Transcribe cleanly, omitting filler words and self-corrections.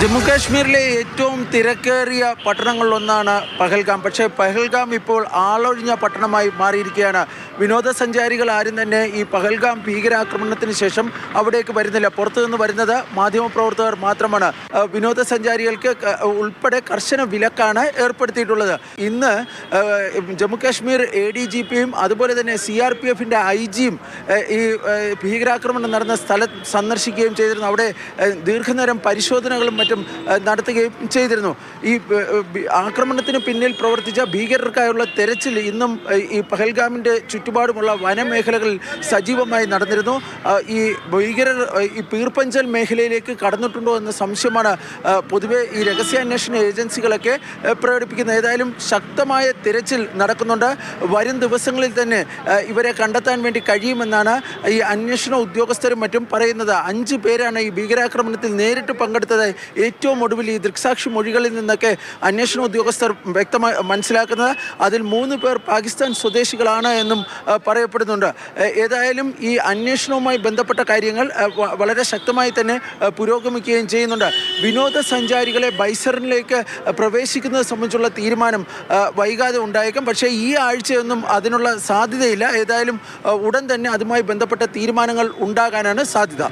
ജമ്മു കാശ്മീരിലെ ഏറ്റവും തിരക്കേറിയ പട്ടണങ്ങളിലൊന്നാണ് പഹൽഗാം. പക്ഷേ പഹൽഗാം ഇപ്പോൾ ആളൊഴിഞ്ഞ പട്ടണമായി മാറിയിരിക്കുകയാണ്. വിനോദസഞ്ചാരികൾ ആരും തന്നെ ഈ പഹൽഗാം ഭീകരാക്രമണത്തിന് ശേഷം അവിടേക്ക് വരുന്നില്ല. പുറത്തു നിന്ന് വരുന്നത് മാധ്യമപ്രവർത്തകർ മാത്രമാണ്. വിനോദസഞ്ചാരികൾക്ക് ഉൾപ്പെടെ കർശന വിലക്കാണ് ഏർപ്പെടുത്തിയിട്ടുള്ളത്. ഇന്ന് ജമ്മു കാശ്മീർ ADGPയും അതുപോലെ തന്നെ CRPFൻ്റെ IG-യും ഈ ഭീകരാക്രമണം നടന്ന സ്ഥലം സന്ദർശിക്കുകയും ചെയ്തിരുന്നു. അവിടെ ദീർഘനേരം പരിശോധനകളും മറ്റും നടത്തുകയും ചെയ്തിരുന്നു. ഈ ആക്രമണത്തിന് പിന്നിൽ പ്രവർത്തിച്ച ഭീകരർക്കായുള്ള തെരച്ചിൽ ഇന്നും ഈ പഹൽഗാമിൻ്റെ ചുറ്റുപാടുമുള്ള വനമേഖലകളിൽ സജീവമായി നടന്നിരുന്നു. ഈ ഭീകരർ ഈ പീർപ്പഞ്ചൽ മേഖലയിലേക്ക് കടന്നിട്ടുണ്ടോ എന്ന സംശയമാണ് പൊതുവെ ഈ രഹസ്യാന്വേഷണ ഏജൻസികളൊക്കെ പ്രകടിപ്പിക്കുന്നത്. ഏതായാലും ശക്തമായ തിരച്ചിൽ നടക്കുന്നുണ്ട്. വരും ദിവസങ്ങളിൽ തന്നെ ഇവരെ കണ്ടെത്താൻ വേണ്ടി കഴിയുമെന്നാണ് ഈ അന്വേഷണ ഉദ്യോഗസ്ഥരും മറ്റും പറയുന്നത്. 5 പേരാണ് ഈ ഭീകരാക്രമണത്തിൽ നേരിട്ട് പങ്കെടുത്തത്. ഏറ്റവും ഒടുവിൽ ഈ ദൃക്സാക്ഷി മൊഴികളിൽ നിന്നൊക്കെ അന്വേഷണ ഉദ്യോഗസ്ഥർ വ്യക്തമായി മനസ്സിലാക്കുന്നത് അതിൽ 3 പേർ പാകിസ്ഥാൻ സ്വദേശികളാണ് എന്നും പറയപ്പെടുന്നുണ്ട്. ഏതായാലും ഈ അന്വേഷണവുമായി ബന്ധപ്പെട്ട കാര്യങ്ങൾ വളരെ ശക്തമായി തന്നെ പുരോഗമിക്കുകയും ചെയ്യുന്നുണ്ട്. വിനോദസഞ്ചാരികളെ ബൈസറിലേക്ക് പ്രവേശിക്കുന്നത് സംബന്ധിച്ചുള്ള തീരുമാനം വൈകാതെ ഉണ്ടായേക്കും. പക്ഷേ ഈ ആഴ്ചയൊന്നും അതിനുള്ള സാധ്യതയില്ല. ഏതായാലും ഉടൻ തന്നെ അതുമായി ബന്ധപ്പെട്ട തീരുമാനങ്ങൾ ഉണ്ടാകാനാണ് സാധ്യത.